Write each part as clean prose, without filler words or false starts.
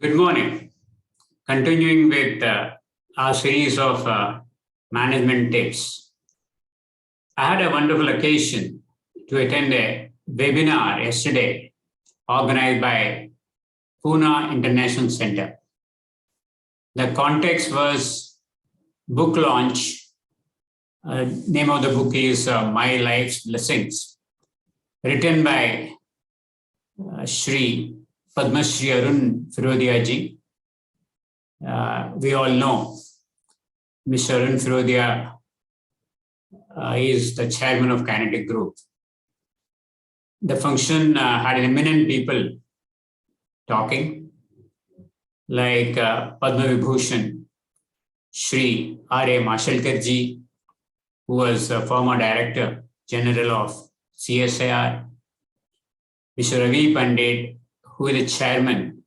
Good morning. Continuing with our series of management tips. I had a wonderful occasion to attend a webinar yesterday organized by Pune International Center. The context was book launch. Name of the book is My Life's Blessings, written by Shri Arun FIrodiaji. We all know Mr. Arun FIrodiaji is the chairman of Kinetic Group. The function had eminent people talking, like Padma Vibhushan Shri Arun who was a former Director General of CSIR, Mr. Ravi Pandit, who is the chairman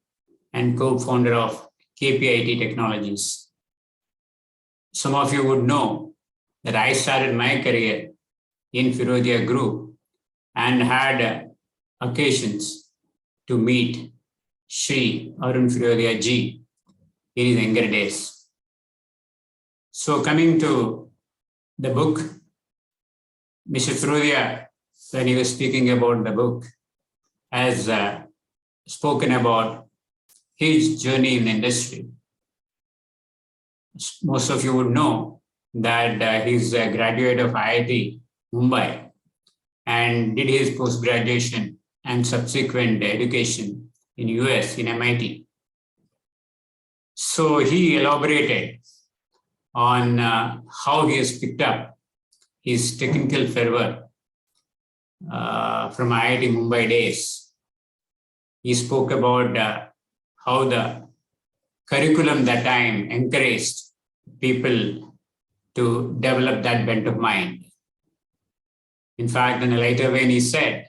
and co-founder of KPIT Technologies. Some of you would know that I started my career in FIrodiaji Group and had occasions to meet Shri Arun FIrodiaji in his younger days. So coming to the book, Mr. FIrodiaji, when he was speaking about the book, has spoken about his journey in the industry. Most of you would know that he's a graduate of IIT Mumbai and did his post-graduation and subsequent education in US in MIT. So he elaborated on how he has picked up his technical fervor from IIT Mumbai days. He spoke about how the curriculum that time encouraged people to develop that bent of mind. In fact, in a later vein, he said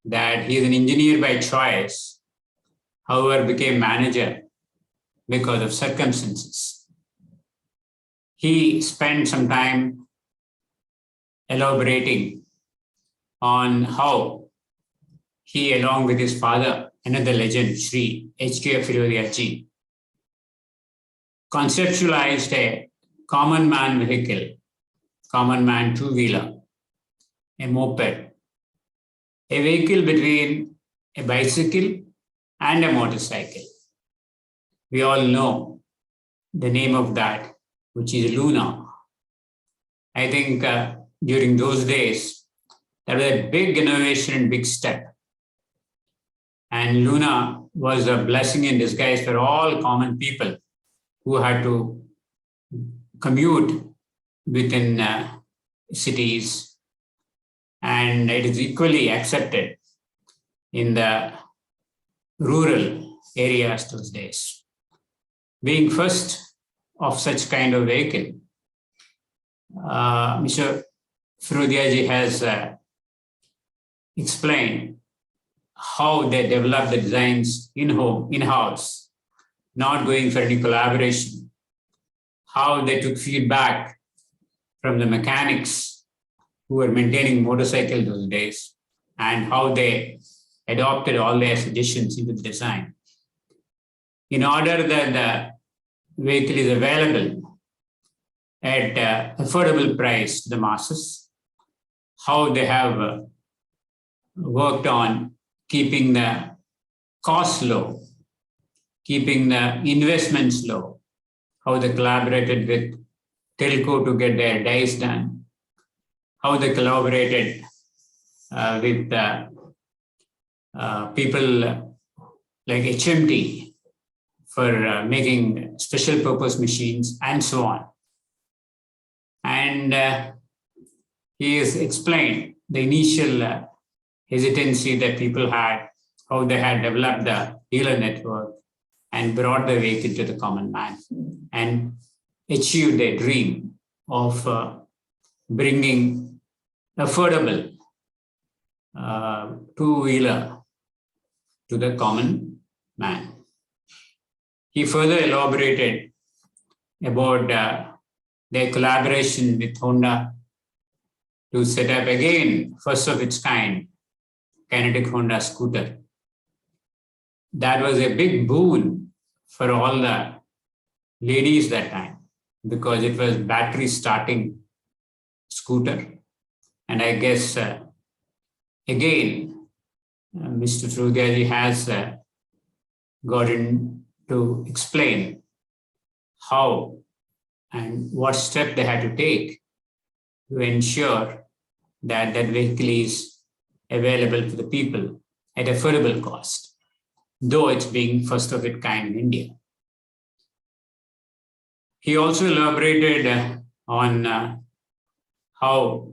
that he is an engineer by choice, however, became manager because of circumstances. He spent some time elaborating on how he, along with his father, another legend, Shri FIrodiaji, conceptualized a common man vehicle, common man two-wheeler, a moped, a vehicle between a bicycle and a motorcycle. We all know the name of that, which is Luna. I think during those days, that was a big innovation and big step. And Luna was a blessing in disguise for all common people who had to commute within cities. And it is equally accepted in the rural areas those days. Being first of such kind of vehicle, Mr. FIrodiaji has explained how they developed the designs in-house, not going for any collaboration, how they took feedback from the mechanics who were maintaining motorcycles those days, and how they adopted all their suggestions into the design. In order that the vehicle is available at affordable price to the masses, how they have worked on keeping the costs low, keeping the investments low, how they collaborated with telco to get their dies done, how they collaborated with people like HMT for making special purpose machines and so on. And he has explained the initial hesitancy that people had, how they had developed the dealer network and brought the vehicle to the common man and achieved their dream of bringing affordable two-wheeler to the common man. He further elaborated about their collaboration with Honda to set up again, first of its kind, Kinetic Honda scooter. that was a big boon for all the ladies that time, because it was battery starting scooter. And I guess, again, Mr. FIrodiaji has gotten to explain how and what step they had to take to ensure that that vehicle is available for the people at affordable cost, though it's being first of its kind in India. He also elaborated on how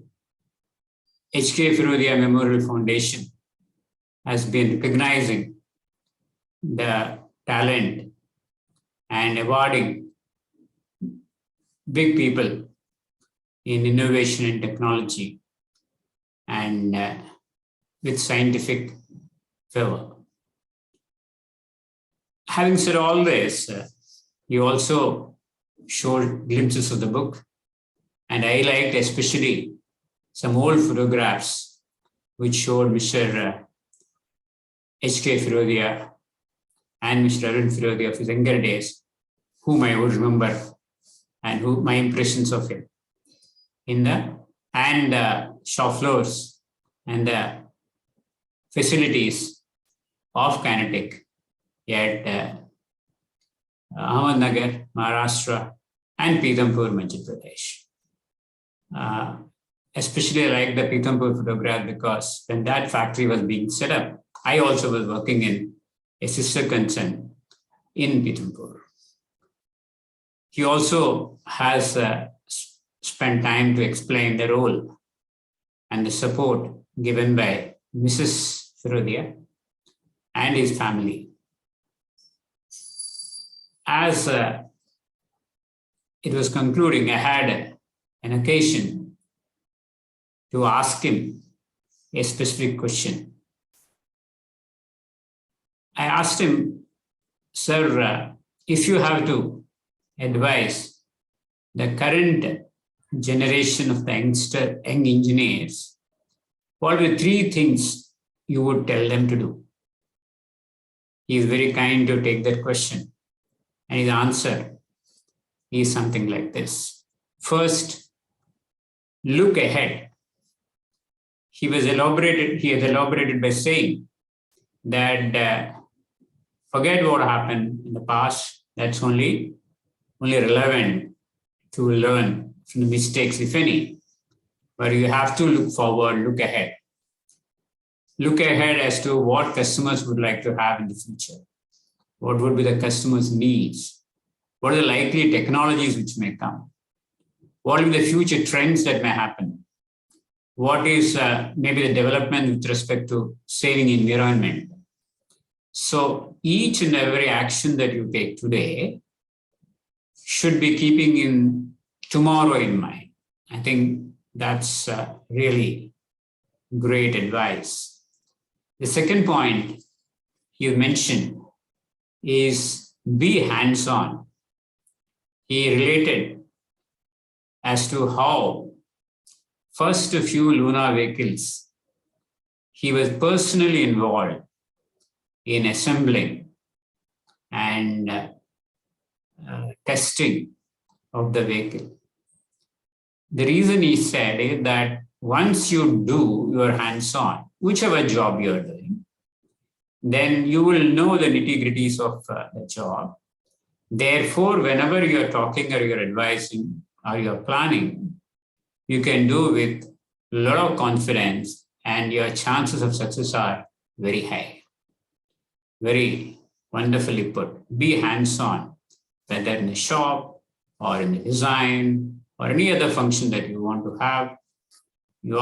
H.K. FIrodiya Memorial Foundation has been recognizing the talent and awarding big people in innovation and technology and with scientific fervor. Having said all this, he also showed glimpses of the book, and I liked especially some old photographs which showed Mr. H.K. FIrodiya and Mr. Arun FIrodiya of his younger days, whom I would remember and who my impressions of him in the shop floors and the facilities of Kinetic at Ahmednagar, Maharashtra, and Pithampur, Madhya Pradesh. Especially I like the Pithampur photograph because when that factory was being set up, I also was working in a sister concern in Pithampur. He also has spent time to explain the role and the support given by Mrs. FIrodiya and his family. As it was concluding, I had an occasion to ask him a specific question. I asked him, sir, if you have to advise the current generation of the young engineers, what are the 3 things you would tell them to do? He is very kind to take that question. And his answer is something like this. First, look ahead. He had elaborated by saying that forget what happened in the past. That's only relevant to learn from the mistakes, if any. But you have to look forward, look ahead. Look ahead as to what customers would like to have in the future. What would be the customer's needs? What are the likely technologies which may come? What will be the future trends that may happen? What is maybe the development with respect to saving environment? So each and every action that you take today should be keeping in tomorrow in mind. I think that's really great advice. The second point you mentioned is be hands-on. He related as to how first a few lunar vehicles, he was personally involved in assembling and testing of the vehicle. The reason he said is that once you do your hands-on, whichever job you're doing, then you will know the nitty-gritties of the job. Therefore, whenever you're talking or you're advising or you're planning, you can do with a lot of confidence and your chances of success are very high. Very wonderfully put. Be hands-on, whether in the shop or in the design or any other function that you want to have, you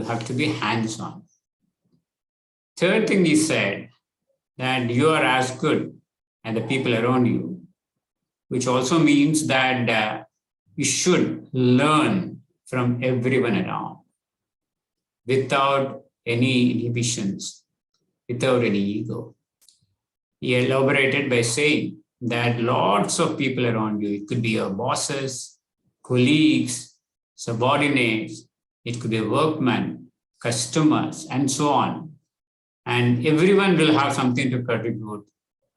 have to be hands-on. Third thing he said, that you are as good as the people around you, which also means that you should learn from everyone around without any inhibitions, without any ego. He elaborated by saying that lots of people around you, it could be your bosses, colleagues, subordinates, it could be workmen, customers, and so on. and everyone will have something to contribute,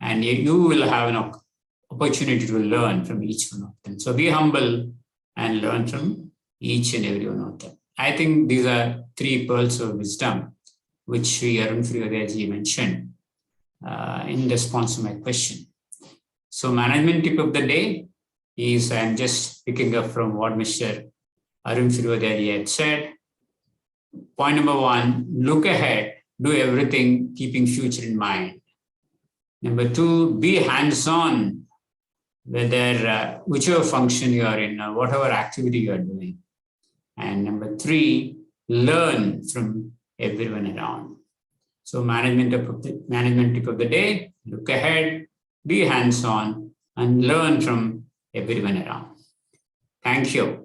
and you will have an opportunity to learn from each one of them. So be humble and learn from each and every one of them. I think these are 3 pearls of wisdom which Shri Arun FIrodiaji mentioned in response to my question. So management tip of the day is, I'm just picking up from what Mr. Arun FIrodiaji had said. Point number 1, look ahead, do everything keeping future in mind. Number 2, be hands-on, whether whichever function you are in or whatever activity you are doing. And number 3, learn from everyone around. So management tip of the day, look ahead, be hands-on, and learn from everyone around. Thank you.